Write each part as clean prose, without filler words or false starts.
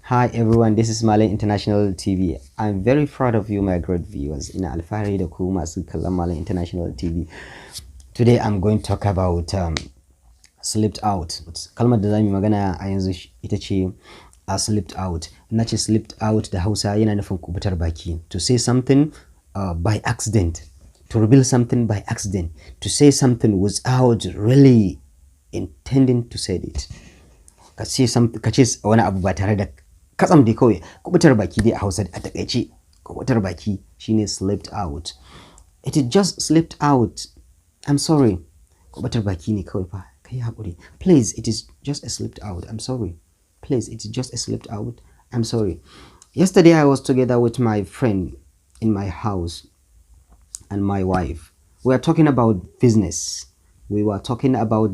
Hi everyone, this is Malay International TV. I'm very proud of you, my great viewers. Ina alfahari da ku masu kallon Malay International TV. Today I'm going to talk about slipped out. Kalmar da zamu magana a yanzu ita ce slipped out. Na ce slipped out da Hausa yana nufin kubutar baki. To say something by accident. To reveal something by accident. To say something without really intending to say it. Ka ce wani abu ba tare da katsam dai kawai kubutar baki dai a Hausa a takaice kubutar baki shine slipped out. It is just slipped out. I'm sorry. Kubutar baki ne kawai fa. Kai hakuri. Please, it is just a slipped out. I'm sorry. Please, it is just a slipped out. I'm sorry. Yesterday I was together with my friend in my house and my wife. We were talking about business. Yes, we were talking about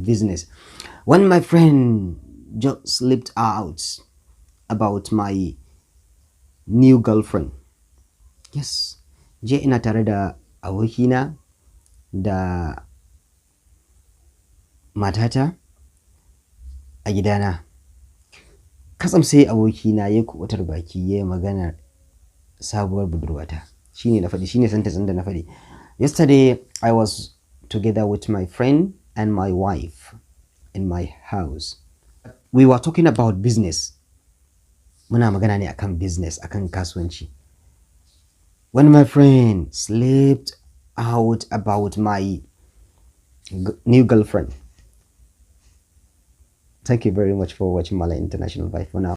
business. When my friend just slipped out about my new girlfriend. Yes, je ina tare da abokina da matata a gidana. Katsam sai abokina ya kubutar baki ya magana sabuwar budurwata. Shine sentence ɗin da na faɗi. Yesterday I was together with my friend and my wife in my house. We were talking about business. Muna magana ne akan business, akan kasuwanci. When my friend slipped out about my new girlfriend. Thank you very much for watching Malay International. Bye for now.